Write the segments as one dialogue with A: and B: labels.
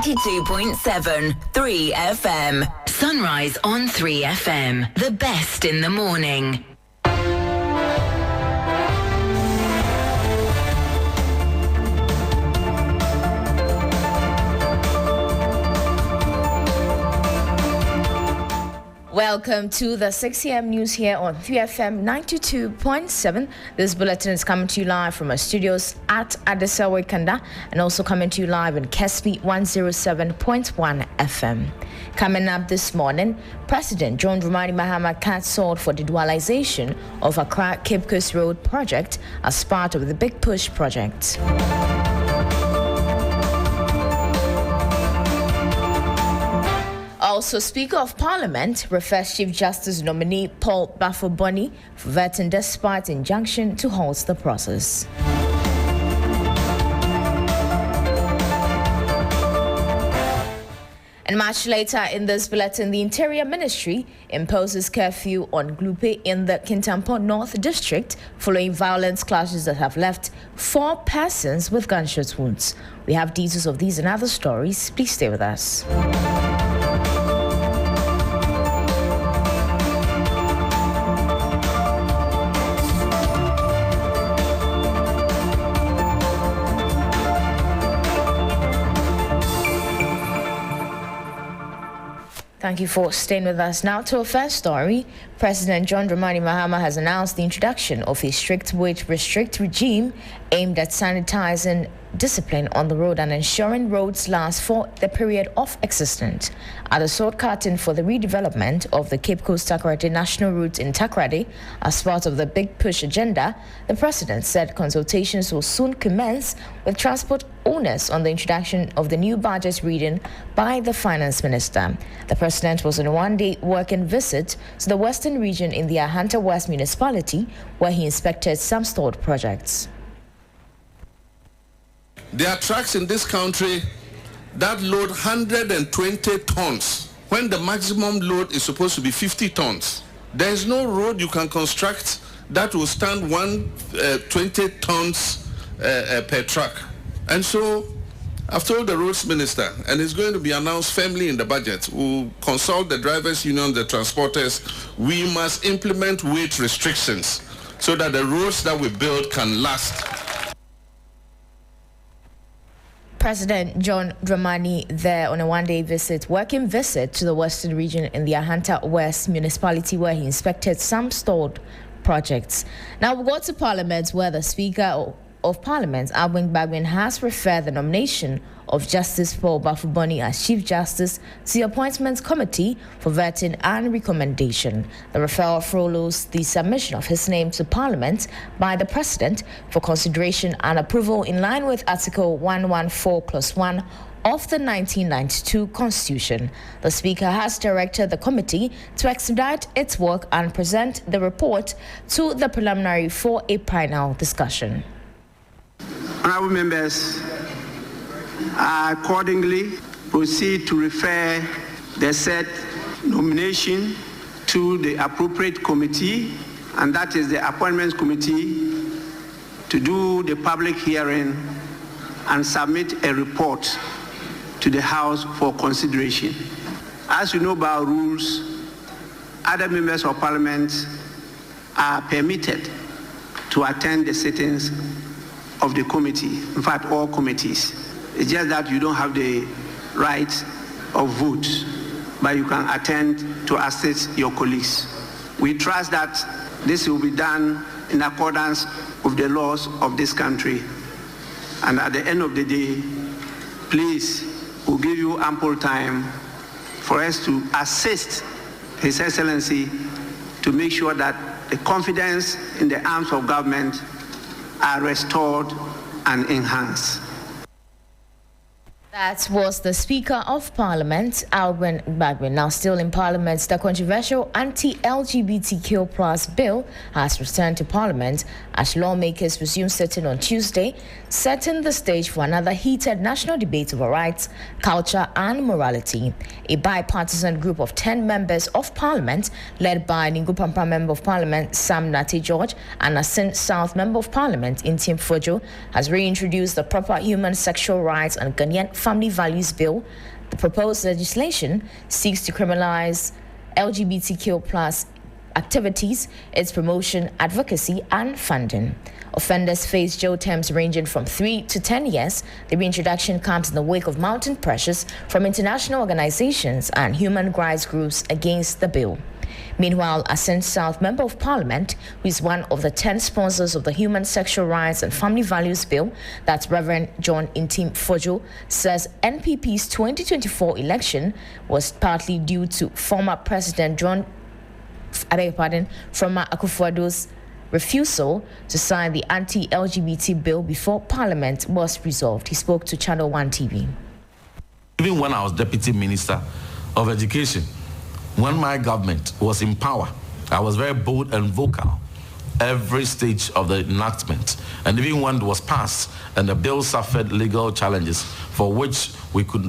A: 92.7 3 FM. Sunrise on 3 FM. The best in the morning.
B: Welcome to the 6 a.m. news here on 3FM 92.7. This bulletin is coming to you live from our studios at Adesawe Kanda and also coming to you live in Kespi 107.1 FM. Coming up this morning, President John Dramani Mahama called for the dualization of Accra Cape Coast Road project as part of the Big Push project. Also, Speaker of Parliament refers Chief Justice nominee Paul Bafo-Boni for vetting despite injunction to halt the process. And much later in this bulletin, the Interior Ministry imposes curfew on Glupe in the Kintampo North District following violent clashes that have left 4 persons with gunshot wounds. We have details of these and other stories. Please stay with us. Thank you for staying with us. Now to our first story. President John Dramani Mahama has announced the introduction of a strict weight restrict regime aimed at sanitizing discipline on the road and ensuring roads last for the period of existence. At a sword curtain for the redevelopment of the Cape Coast Takoradi National Route in Takoradi as part of the Big Push agenda, the president said consultations will soon commence with transport owners on the introduction of the new budget reading by the finance minister. The president was on a one-day working visit to the western region in the Ahanta West municipality, where he inspected some stalled projects.
C: There are trucks in this country that load 120 tons when the maximum load is supposed to be 50 tons. There is no road you can construct that will stand 20 tons per truck. And so I've told the roads minister, and it's going to be announced firmly in the budget, we'll consult the drivers union, the transporters. We must implement weight restrictions so that the roads that we build can last.
B: President John Dramani there on a one-day working visit to the western region in the Ahanta West municipality, where he inspected some stalled projects. Now we go to Parliament, where the Speaker of Parliament, Alwyn Bagwin, has referred the nomination of Justice Paul Bafo-Boni as Chief Justice to the Appointments Committee for vetting and recommendation. The referral follows the submission of his name to Parliament by the President for consideration and approval in line with Article 114+1 of the 1992 Constitution. The Speaker has directed the committee to expedite its work and present the report to the preliminary for a final discussion.
D: Honourable members, I accordingly proceed to refer the said nomination to the appropriate committee, and that is the Appointments Committee, to do the public hearing and submit a report to the House for consideration. As you know by our rules, other members of Parliament are permitted to attend the sittings of the committee, in fact all committees. It's just that you don't have the right of vote, but you can attend to assist your colleagues. We trust that this will be done in accordance with the laws of this country. And at the end of the day, please, we'll give you ample time for us to assist His Excellency to make sure that the confidence in the arms of government are restored and enhanced.
B: That was the Speaker of Parliament, Alwyn Bagwin. Now still in Parliament, the controversial anti-LGBTQ plus bill has returned to Parliament as lawmakers resume sitting on Tuesday, setting the stage for another heated national debate over rights, culture and morality. A bipartisan group of 10 members of Parliament, led by Ningu Pampa Member of Parliament Sam Nati George and Asin South Member of Parliament Intim Fojo, has reintroduced the proper human sexual rights and Ghanaian Family Values Bill. The proposed legislation seeks to criminalize LGBTQ plus activities, its promotion, advocacy, and funding. Offenders face jail terms ranging from 3 to 10 years. The reintroduction comes in the wake of mounting pressures from international organizations and human rights groups against the bill. Meanwhile, Ascent South Member of Parliament, who is one of the 10 sponsors of the Human Sexual Rights and Family Values Bill, that's Reverend John Intim Fojo, says NPP's 2024 election was partly due to former President former Akufo-Addo's refusal to sign the anti-LGBT bill before Parliament was resolved. He spoke to Channel 1 TV.
E: Even when I was Deputy Minister of Education, when my government was in power, I was very bold and vocal every stage of the enactment. And even when it was passed and the bill suffered legal challenges for which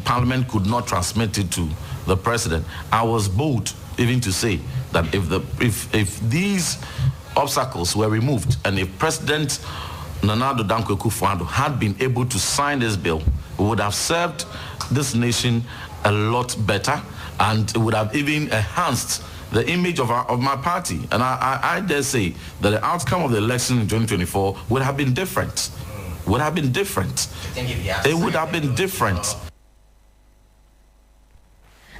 E: Parliament could not transmit it to the President, I was bold even to say that if these obstacles were removed and if President Nana Addo Dankwa Akufo-Addo had been able to sign this bill, it would have served this nation a lot better, and it would have even enhanced the image of my party. And I dare say that the outcome of the election in 2024 would have been different. It would have been different.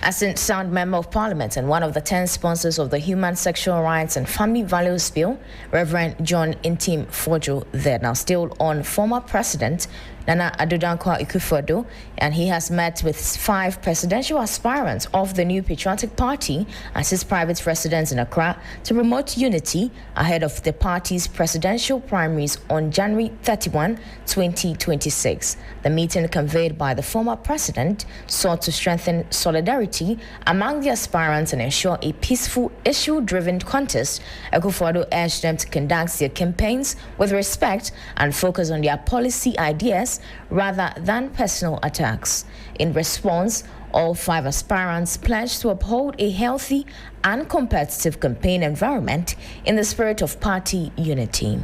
B: Ascent Sound Member of Parliament and one of the 10 sponsors of the Human Sexual Rights and Family Values Bill, Reverend John Intim Fojo, there. Now still on former President Nana Addo Dankwa Akufo-Addo, and he has met with 5 presidential aspirants of the New Patriotic Party as his private residence in Accra to promote unity ahead of the party's presidential primaries on January 31, 2026. The meeting, conveyed by the former president, sought to strengthen solidarity among the aspirants and ensure a peaceful, issue-driven contest. Akufo-Addo urged them to conduct their campaigns with respect and focus on their policy ideas rather than personal attacks. In response, all 5 aspirants pledged to uphold a healthy and competitive campaign environment in the spirit of party unity.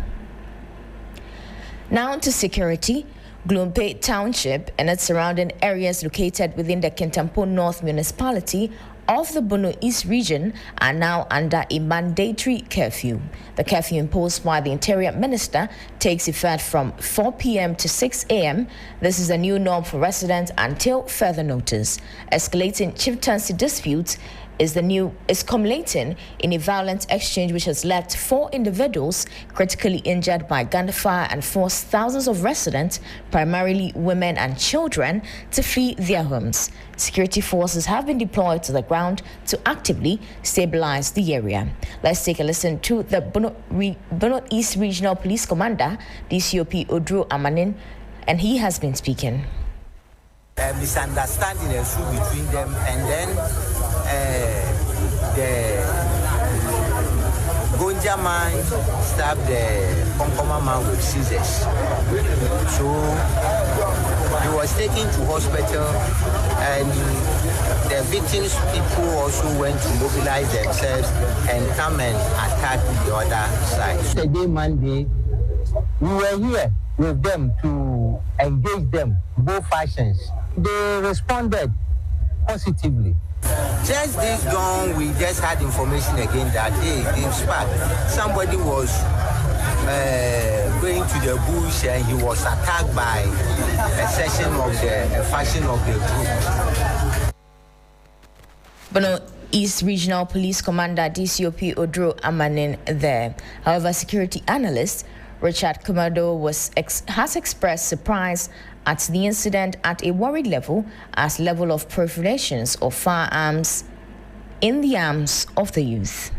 B: Now to security. Glumpe Township and its surrounding areas located within the Kintampo North municipality of the Bono East region are now under a mandatory curfew. The curfew imposed by the Interior Minister takes effect from 4 p.m. to 6 a.m. This is a new norm for residents until further notice. Escalating chieftaincy disputes is culminating in a violent exchange which has left 4 individuals critically injured by gunfire and forced thousands of residents, primarily women and children, to flee their homes. Security forces have been deployed to the ground to actively stabilize the area. Let's take a listen to the Bono East Regional Police Commander, DCOP Odro Amanin, and he has been speaking.
F: Misunderstanding ensue between them, and then the Gonja man stabbed the Konkoma man with scissors. So he was taken to hospital, and the victims' people also went to mobilize themselves and come and attack the other side.
G: Yesterday, Monday, we were here with them to engage them, both factions. They responded positively.
F: Just this dawn, we just had information again that, hey, in fact, somebody was going to the bush and he was attacked by a faction of the group.
B: Bono East Regional Police Commander DCOP Odro Amanin there. However, security analyst Richard Kumado has expressed surprise at the incident at a worried level as level of proliferations of firearms in the arms of the youth.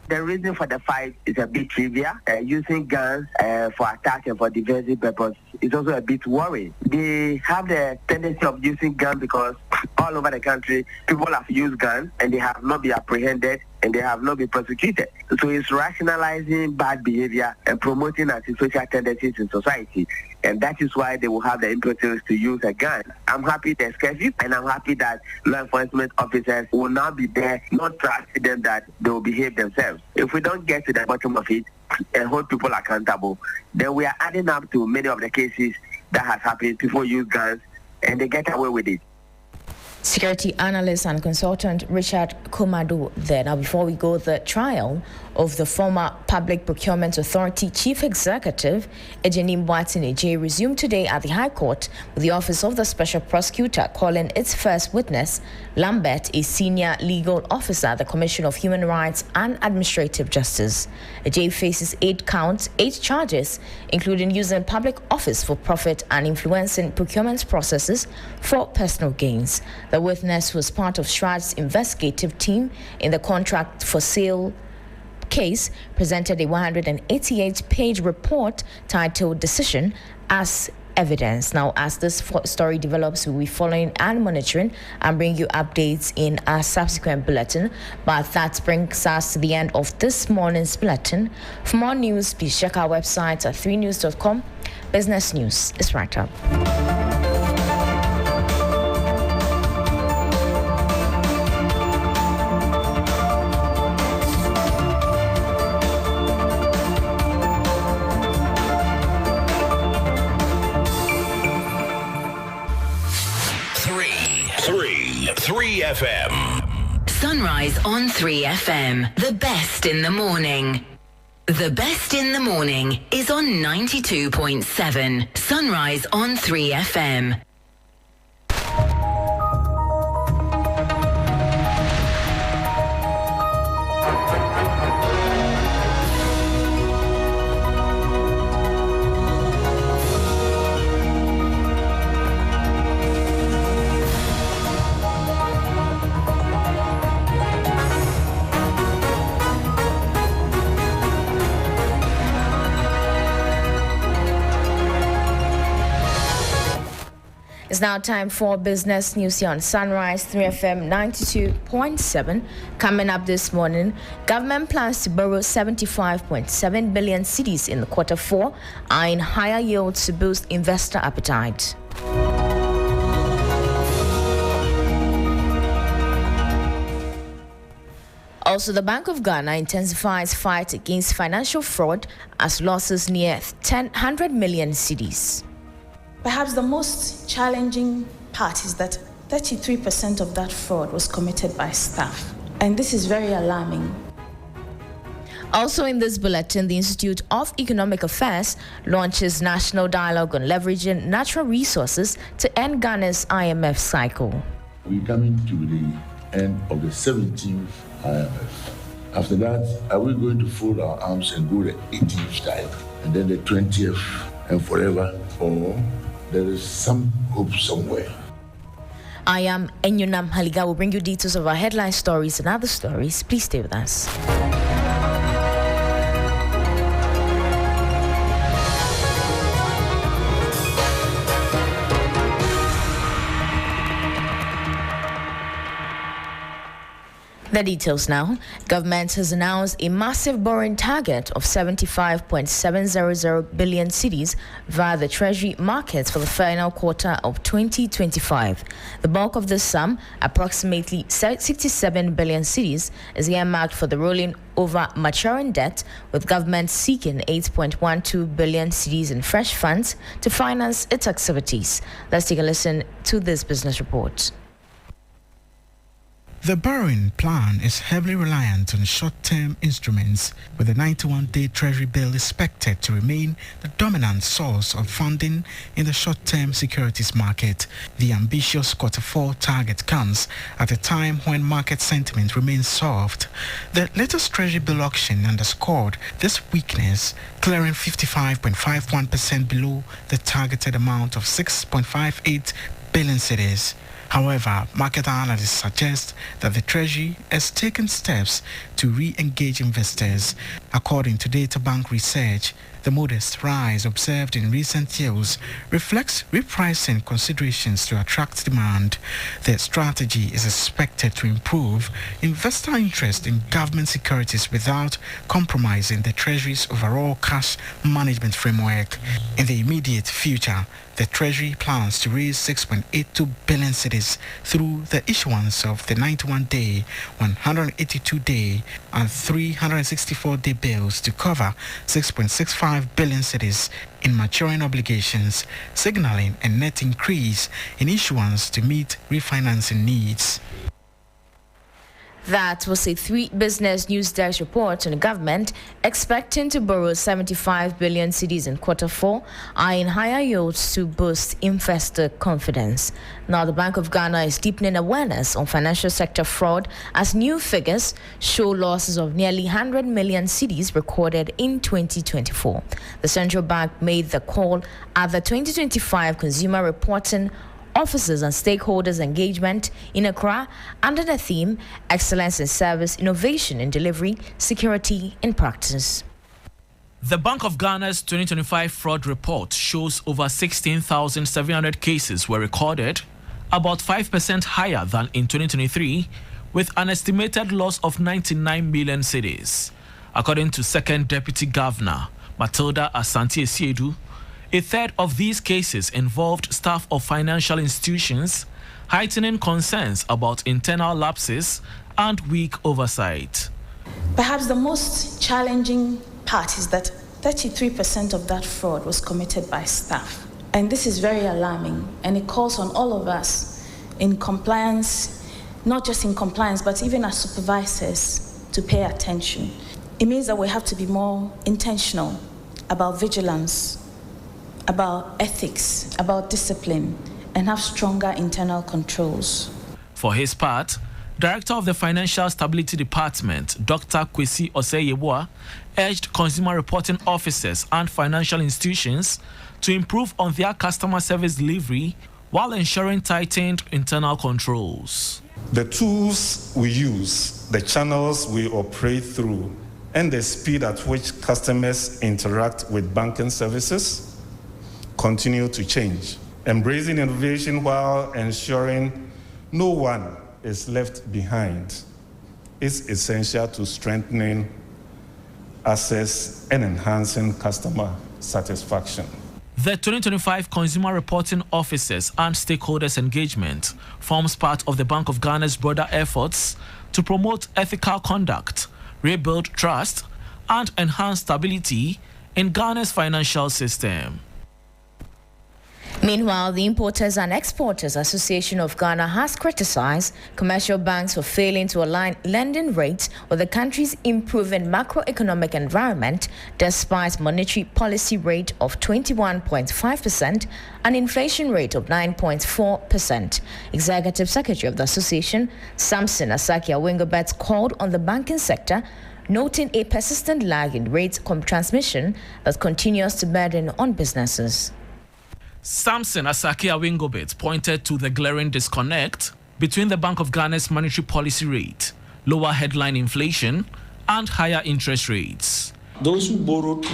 H: The reason for the fight is a bit trivial. Using guns for attack and for defensive purpose is also a bit worrying. They have the tendency of using guns because all over the country, people have used guns and they have not been apprehended and they have not been prosecuted. So it's rationalizing bad behavior and promoting antisocial tendencies in society. And that is why they will have the impetus to use a gun. I'm happy there's curfew, and I'm happy that law enforcement officers will now be there, not trusting them that they will behave themselves. If we don't get to the bottom of it and hold people accountable, then we are adding up to many of the cases that has happened. People use guns and they get away with it.
B: Security analyst and consultant Richard Komado there. Now, before we go, the trial of the former Public Procurement Authority Chief Executive Enyonam Haligah resumed today at the High Court, with the Office of the Special Prosecutor calling its first witness, Lambert, a senior legal officer at the Commission of Human Rights and Administrative Justice. Haligah faces 8 counts, 8 charges, including using public office for profit and influencing procurement processes for personal gains. The witness was part of SHRAD's investigative team in the contract for sale case, presented a 188-page report titled Decision as Evidence. Now, as this story develops, we'll be following and monitoring and bring you updates in our subsequent bulletin. But that brings us to the end of this morning's bulletin. For more news, please check our website at 3news.com. Business News is right up.
A: 3 FM. Sunrise on 3 FM. The best in the morning. The best in the morning is on 92.7. Sunrise on 3 FM.
B: It's now time for business news here on Sunrise 3FM 92.7. Coming up this morning, government plans to borrow 75.7 billion cedis in quarter 4, eyeing higher yields to boost investor appetite. Also, the Bank of Ghana intensifies fight against financial fraud as losses near 100 million cedis.
I: Perhaps the most challenging part is that 33% of that fraud was committed by staff, and this is very alarming.
B: Also in this bulletin, the Institute of Economic Affairs launches national dialogue on leveraging natural resources to end Ghana's IMF cycle.
J: We're coming to the end of the 17th IMF. After that, are we going to fold our arms and go the 18th time, and then the 20th and forever, or there is some hope somewhere?
B: I am Enyonam Haligah. Will bring you details of our headline stories and other stories. Please stay with us. The details now. Government has announced a massive borrowing target of 75.700 billion cedis via the Treasury markets for the final quarter of 2025. The bulk of this sum, approximately 67 billion cedis, is earmarked for the rolling over maturing debt, with government seeking 8.12 billion cedis in fresh funds to finance its activities. Let's take a listen to this business report.
K: The borrowing plan is heavily reliant on short-term instruments, with the 91-day Treasury bill expected to remain the dominant source of funding in the short-term securities market. The ambitious Q4 target comes at a time when market sentiment remains soft. The latest Treasury bill auction underscored this weakness, clearing 55.51% below the targeted amount of 6.58 billion cedis. However, market analysts suggest that the Treasury has taken steps to re-engage investors. According to Data Bank research, the modest rise observed in recent years reflects repricing considerations to attract demand. The strategy is expected to improve investor interest in government securities without compromising the Treasury's overall cash management framework. In the immediate future, the Treasury plans to raise 6.82 billion cedis through the issuance of the 91-day, 182-day, and 364-day bills to cover 6.65 billion cedis in maturing obligations, signaling a net increase in issuance to meet refinancing needs.
B: That was a 3 Business News Desk report on the government expecting to borrow 75 billion cedis in Q4, eyeing higher yields to boost investor confidence. Now, the Bank of Ghana is deepening awareness on financial sector fraud as new figures show losses of nearly 100 million cedis recorded in 2024. The central bank made the call at the 2025 Consumer Reporting Officers and Stakeholders Engagement in Accra under the theme Excellence in Service, Innovation in Delivery, Security in Practice.
L: The Bank of Ghana's 2025 fraud report shows over 16,700 cases were recorded, about 5% higher than in 2023, with an estimated loss of 99 million cedis. According to Second Deputy Governor Matilda Asante-Esiedu, a third of these cases involved staff of financial institutions, heightening concerns about internal lapses and weak oversight.
I: Perhaps the most challenging part is that 33% of that fraud was committed by staff. And this is very alarming, and it calls on all of us in compliance, not just in compliance, but even as supervisors, to pay attention. It means that we have to be more intentional about vigilance, about ethics, about discipline, and have stronger internal controls.
L: For his part, Director of the Financial Stability Department, Dr. Kwesi Osei-Yeboah, urged consumer reporting officers and financial institutions to improve on their customer service delivery while ensuring tightened internal controls.
M: The tools we use, the channels we operate through, and the speed at which customers interact with banking services continue to change. Embracing innovation while ensuring no one is left behind is essential to strengthening access and enhancing customer satisfaction.
L: The 2025 Consumer Reporting Officers and Stakeholders Engagement forms part of the Bank of Ghana's broader efforts to promote ethical conduct, rebuild trust, and enhance stability in Ghana's financial system.
B: Meanwhile, the Importers and Exporters Association of Ghana has criticized commercial banks for failing to align lending rates with the country's improving macroeconomic environment despite monetary policy rate of 21.5% and inflation rate of 9.4%. Executive Secretary of the association, Samson Asaki-Awengobet, called on the banking sector, noting a persistent lag in rate transmission that continues to burden on businesses.
L: Samson Asaki-Awengobet pointed to the glaring disconnect between the Bank of Ghana's monetary policy rate, lower headline inflation, and higher interest rates.
N: Those who borrowed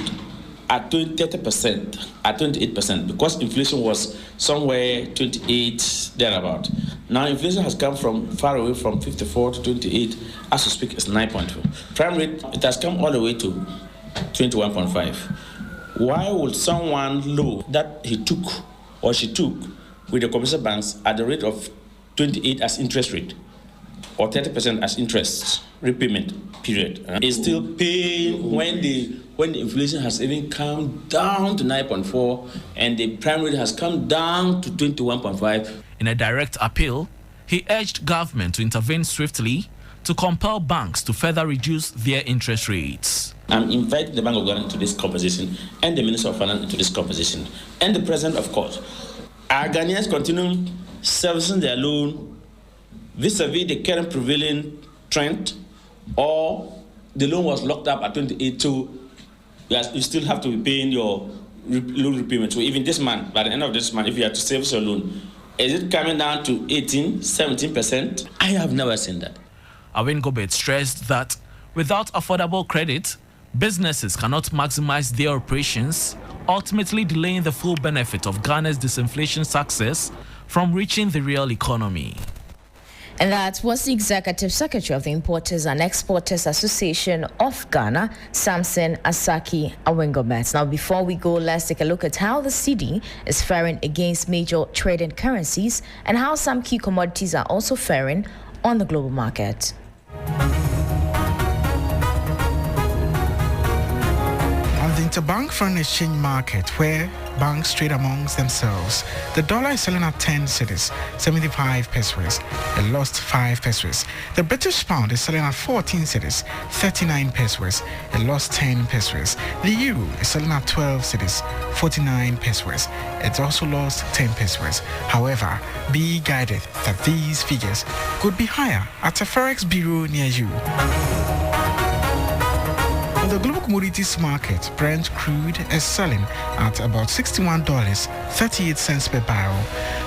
N: at 30%, at 28%, because inflation was somewhere 28, thereabout. Now inflation has come from far away from 54 to 28, as we speak, it's 9.2. Prime rate, it has come all the way to 21.5. Why would someone loan that he took or she took with the commercial banks at the rate of 28 as interest rate or 30% as interest repayment period is still paying when the inflation has even come down to 9.4 and the prime rate has come down to 21.5?
L: In a direct appeal, he urged government to intervene swiftly to compel banks to further reduce their interest rates.
N: I'm inviting the Bank of Ghana into this conversation and the Minister of Finance into this conversation and the President, of course. Are Ghanaians continue servicing their loan vis-a-vis the current prevailing trend, or the loan was locked up at 28, so you still have to be paying your loan repayment? So even this month, by the end of this month, if you have to service your loan, is it coming down to 18, 17%? I have never seen that.
L: Awengobet stressed that without affordable credit, businesses cannot maximize their operations, ultimately delaying the full benefit of Ghana's disinflation success from reaching the real economy.
B: And that was the Executive Secretary of the Importers and Exporters Association of Ghana, Samson Asaki Awengomet. Now, before we go, let's take a look at how the cedi is faring against major trading currencies and how some key commodities are also faring on the global market.
K: On the interbank foreign exchange market, where banks trade amongst themselves, the dollar is selling at 10 cedis, 75 pesos. It lost 5 pesos. The British pound is selling at 14 cedis, 39 pesos. It lost 10 pesos. The euro is selling at 12 cedis, 49 pesos. It also lost 10 pesos. However, be guided that these figures could be higher at a forex bureau near you. On the global commodities market, Brent crude is selling at about $61.38 per barrel.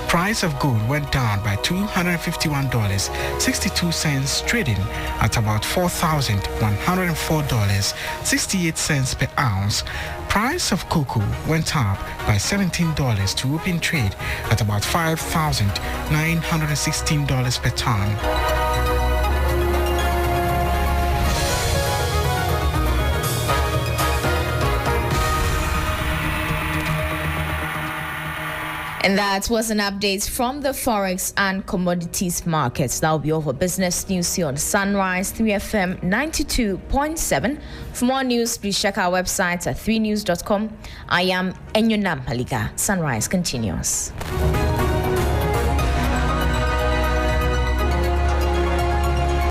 K: Price of gold went down by $251.62, trading at about $4,104.68 per ounce. Price of cocoa went up by $17 to open trade at about $5,916 per ton.
B: And that was an update from the Forex and commodities markets. That will be all for business news here on Sunrise 3FM 92.7. For more news, please check our website at 3news.com. I am Enyonam Haligah. Sunrise continues.